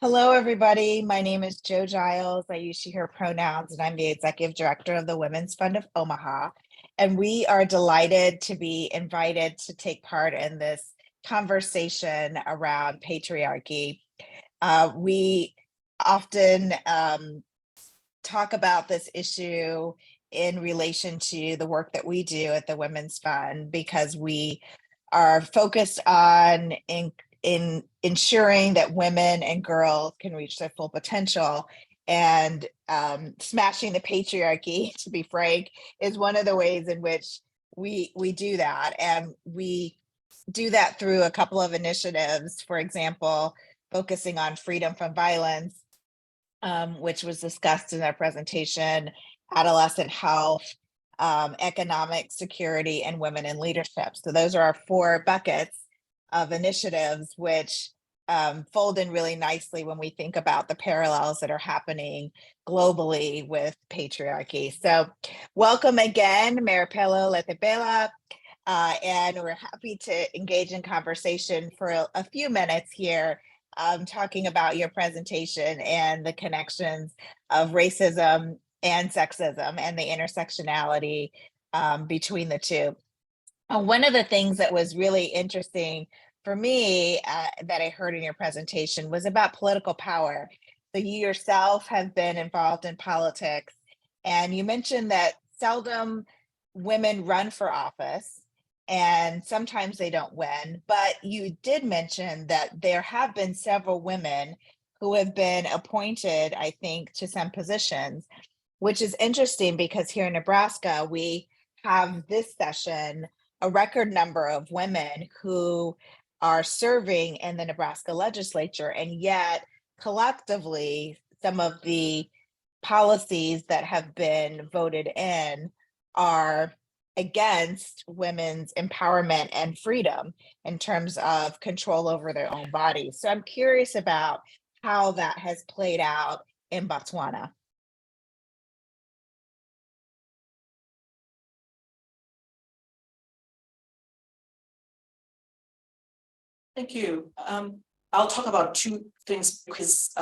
Hello, everybody. My name is Giles. I use she, her pronouns, and I'm the executive director of the Women's Fund of Omaha. And we are delighted to be invited to take part in this conversation around patriarchy. We often talk about this issue in relation to the work that we do at the Women's Fund because we are focused on in ensuring that women and girls can reach their full potential. And smashing the patriarchy, to be frank, is one of the ways in which we do that. And we do that through a couple of initiatives. For example, focusing on freedom from violence, which was discussed in our presentation, adolescent health, economic security, and women in leadership. So those are our four buckets of initiatives, which fold in really nicely when we think about the parallels that are happening globally with patriarchy. So welcome again, Merapelo, Letebele, and we're happy to engage in conversation for a few minutes here, talking about your presentation and the connections of racism and sexism and the intersectionality between the two. One of the things that was really interesting for me that I heard in your presentation was about political power. So you yourself have been involved in politics, and you mentioned that seldom women run for office, and sometimes they don't win. But you did mention that there have been several women who have been appointed, I think, to some positions, which is interesting because here in Nebraska, we have this session a record number of women who are serving in the Nebraska legislature, and yet collectively, some of the policies that have been voted in are against women's empowerment and freedom in terms of control over their own bodies. So I'm curious about how that has played out in Botswana. Thank you. I'll talk about two things because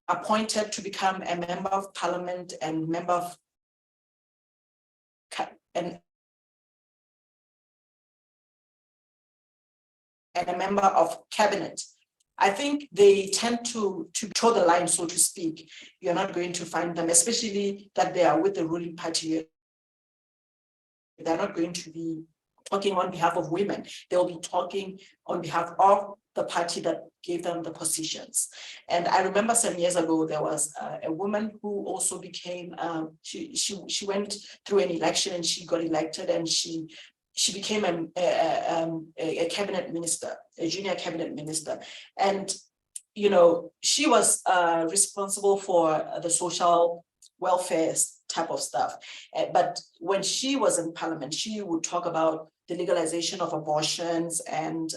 appointed to become a member of parliament and member of and a member of cabinet. I think they tend to toe the line, so to speak. You're not going to find them, especially that they are with the ruling party. They're not going to be talking on behalf of women. They'll be talking on behalf of the party that gave them the positions. And I remember some years ago, there was a woman who also became, she went through an election and she got elected, and she became a cabinet minister, a junior cabinet minister. And, you know, she was responsible for the social welfare type of stuff. But when she was in parliament, she would talk about the legalization of abortions and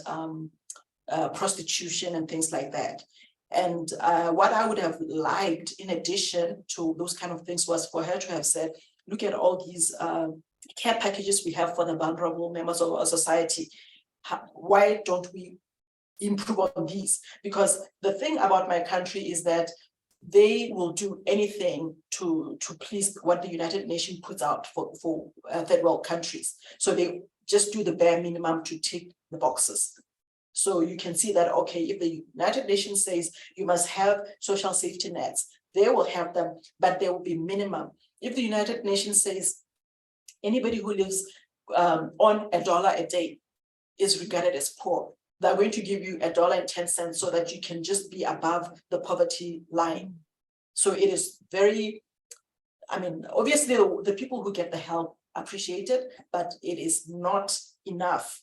prostitution and things like that. And what I would have liked, in addition to those kind of things, was for her to have said, look at all these care packages we have for the vulnerable members of our society. Why don't we improve on these? Because the thing about my country is that they will do anything to please what the United Nations puts out for third world countries. So they just do the bare minimum to tick the boxes. So you can see that, okay, if the United Nations says you must have social safety nets, they will have them, but they will be minimum. If the United Nations says anybody who lives on $1 a day is regarded as poor, they're going to give you $1.10 so that you can just be above the poverty line. So it is very, I mean, obviously the people who get the help appreciate it, but it is not enough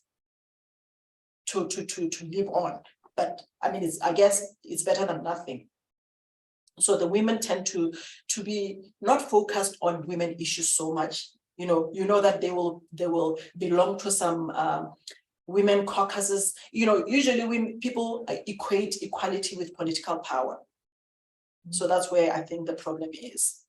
to live on. But I mean, I guess it's better than nothing. So the women tend to be not focused on women issues so much. You know that they will belong to some women caucuses. You know, usually people equate equality with political power. So that's where I think the problem is.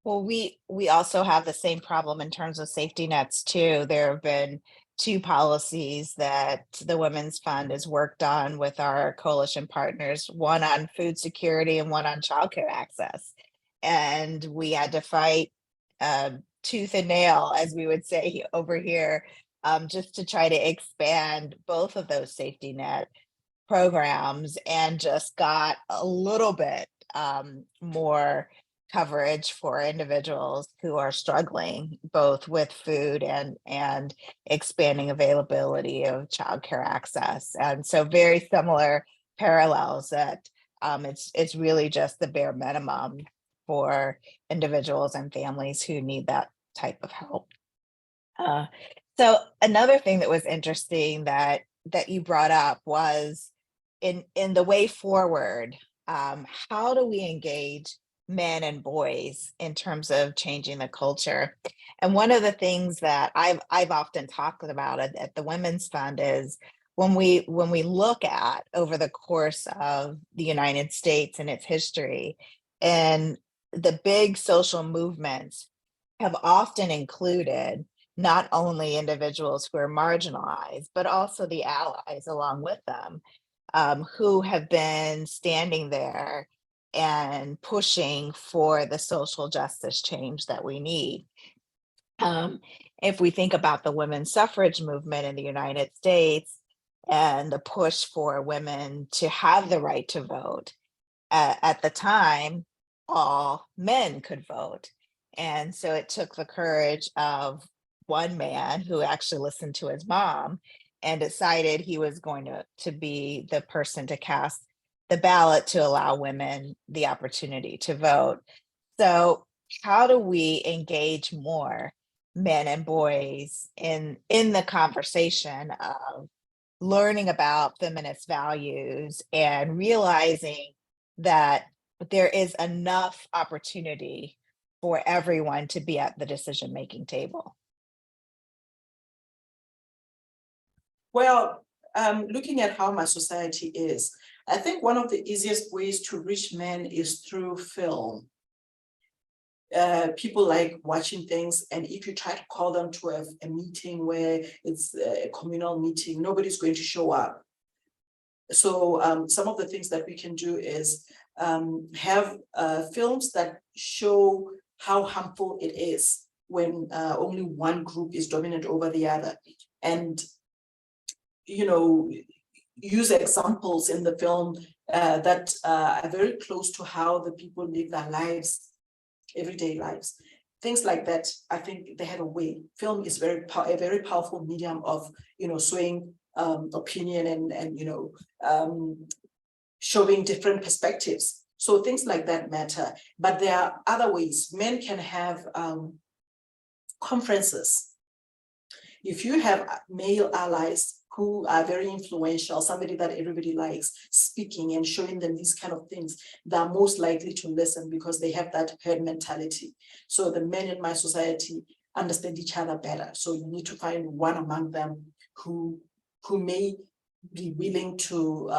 Well, we also have the same problem in terms of safety nets too. There have been two policies that the Women's Fund has worked on with our coalition partners, one on food security and one on childcare access. And we had to fight tooth and nail, as we would say over here, just to try to expand both of those safety net programs, and just got a little bit more coverage for individuals who are struggling both with food and expanding availability of childcare access. And so very similar parallels that it's really just the bare minimum for individuals and families who need that type of help. So another thing that was interesting that you brought up was in the way forward, how do we engage men and boys in terms of changing the culture? And one of the things that I've often talked about at the Women's Fund is when we look at over the course of the United States and its history, and the big social movements have often included not only individuals who are marginalized, but also the allies along with them, who have been standing there and pushing for the social justice change that we need. Um, if we think about the women's suffrage movement in the United States and the push for women to have the right to vote, at the time, all men could vote. And so it took the courage of one man who actually listened to his mom and decided he was going to be the person to cast the ballot to allow women the opportunity to vote. So how do we engage more men and boys in the conversation of learning about feminist values and realizing that there is enough opportunity for everyone to be at the decision-making table? Well, looking at how my society is, I think one of the easiest ways to reach men is through film. People like watching things, and if you try to call them to a meeting where it's a communal meeting, nobody's going to show up. So some of the things that we can do is have films that show how harmful it is when only one group is dominant over the other, and use examples in the film that are very close to how the people live their lives, everyday lives. Things like that, I think they have a way. Film is a very powerful medium of swaying opinion and showing different perspectives. So things like that matter. But there are other ways. Men can have conferences. If you have male allies who are very influential, somebody that everybody likes, speaking and showing them these kind of things, they're most likely to listen because they have that herd mentality. So the men in my society understand each other better. So you need to find one among them who may be willing to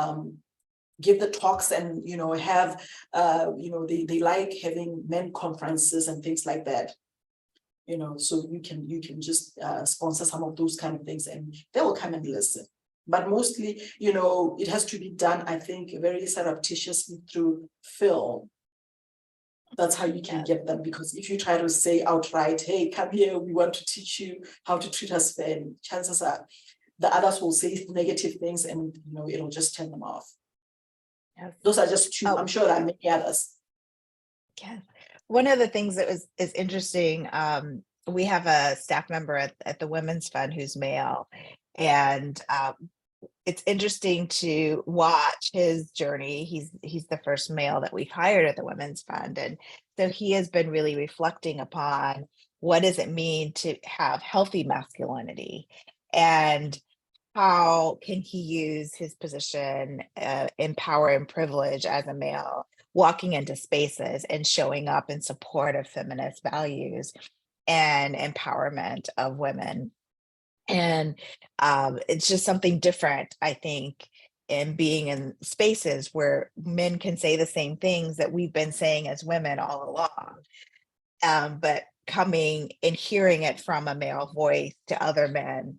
give the talks and have they like having men conferences and things like that. So you can just sponsor some of those kind of things and they will come and listen. But mostly, it has to be done, I think, very surreptitiously through film. That's how you can get them, because if you try to say outright, hey, come here, we want to teach you how to treat us fair, chances are the others will say negative things and it'll just turn them off. Yes. Those are just two. I'm sure there are many others. Yeah. One of the things that is interesting, we have a staff member at the Women's Fund who's male, and it's interesting to watch his journey. He's the first male that we've hired at the Women's Fund, and so he has been really reflecting upon what does it mean to have healthy masculinity, and how can he use his position, in power and privilege as a male, walking into spaces and showing up in support of feminist values and empowerment of women. And it's just something different, I think, in being in spaces where men can say the same things that we've been saying as women all along. But coming and hearing it from a male voice to other men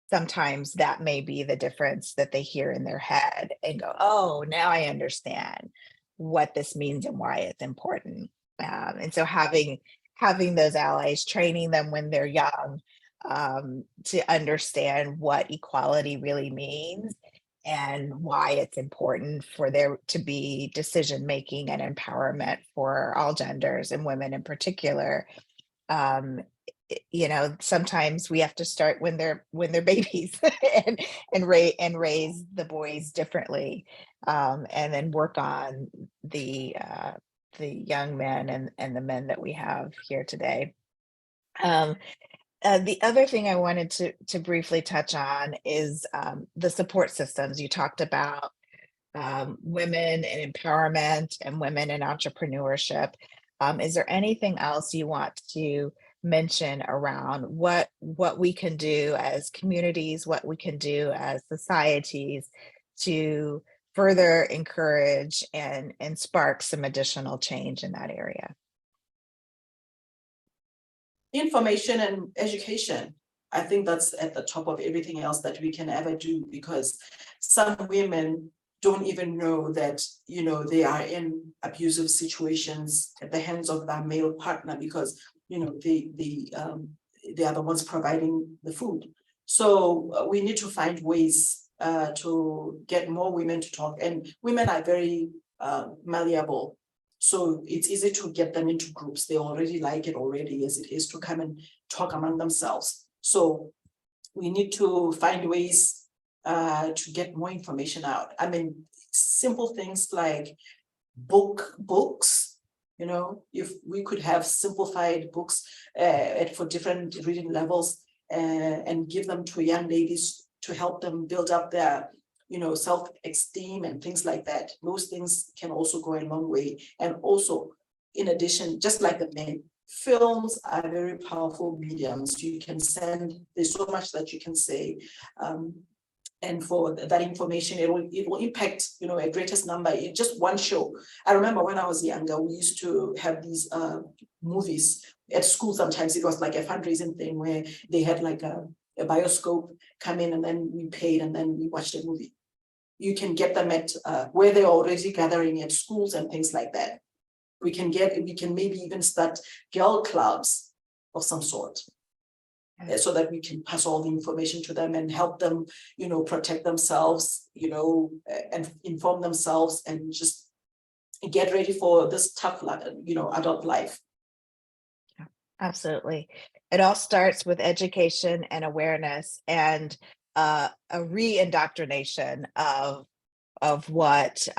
sometimes that may be the difference that they hear in their head and go, oh, now I understand what this means and why it's important. And so having those allies, training them when they're young, to understand what equality really means and why it's important for there to be decision making and empowerment for all genders and women in particular. um you know, sometimes we have to start when they're babies and raise the boys differently, and then work on the young men and the men that we have here today. um the other thing I wanted to briefly touch on is the support systems you talked about, women in empowerment and women in entrepreneurship. Is there anything else you want to mention around what we can do as communities, what we can do as societies to further encourage and spark some additional change in that area? Information and education. I think that's at the top of everything else that we can ever do, because some women don't even know that, you know, they are in abusive situations at the hands of their male partner, because, you know, they are the ones providing the food. So we need to find ways to get more women to talk, and women are very malleable. So it's easy to get them into groups. They already like it already as it is to come and talk among themselves. So we need to find ways to get more information out. I mean, simple things like books, you know, if we could have simplified books for different reading levels and give them to young ladies to help them build up their, you know, self-esteem and things like that. Those things can also go a long way. And also, in addition, just like the men, films are very powerful mediums. You can send, there's so much that you can say. And for that information, it will impact, you know, a greatest number in just one show. I remember when I was younger, we used to have these movies at school. Sometimes it was like a fundraising thing where they had like a bioscope come in, and then we paid and then we watched a movie. You can get them at where they're already gathering at schools and things like that. We can maybe even start girl clubs of some sort, so that we can pass all the information to them and help them, you know, protect themselves, you know, and inform themselves and just get ready for this tough, you know, adult life. Absolutely. It all starts with education and awareness and a re-indoctrination of what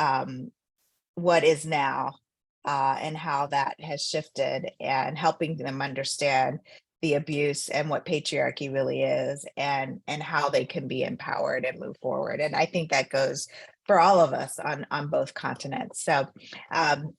is now, and how that has shifted, and helping them understand the abuse and what patriarchy really is, and how they can be empowered and move forward. And I think that goes for all of us on both continents. So um,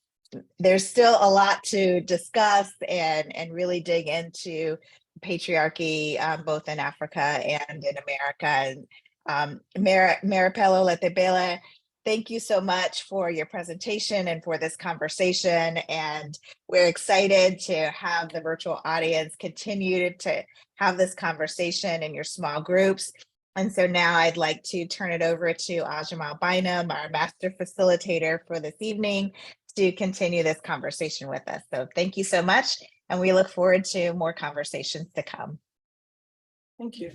there's still a lot to discuss and really dig into patriarchy, both in Africa and in America. And Merapelo Letebele, thank you so much for your presentation and for this conversation. And we're excited to have the virtual audience continue to have this conversation in your small groups. And so now I'd like to turn it over to Ajamal Bynum, our master facilitator for this evening, to continue this conversation with us. So thank you so much. And we look forward to more conversations to come. Thank you.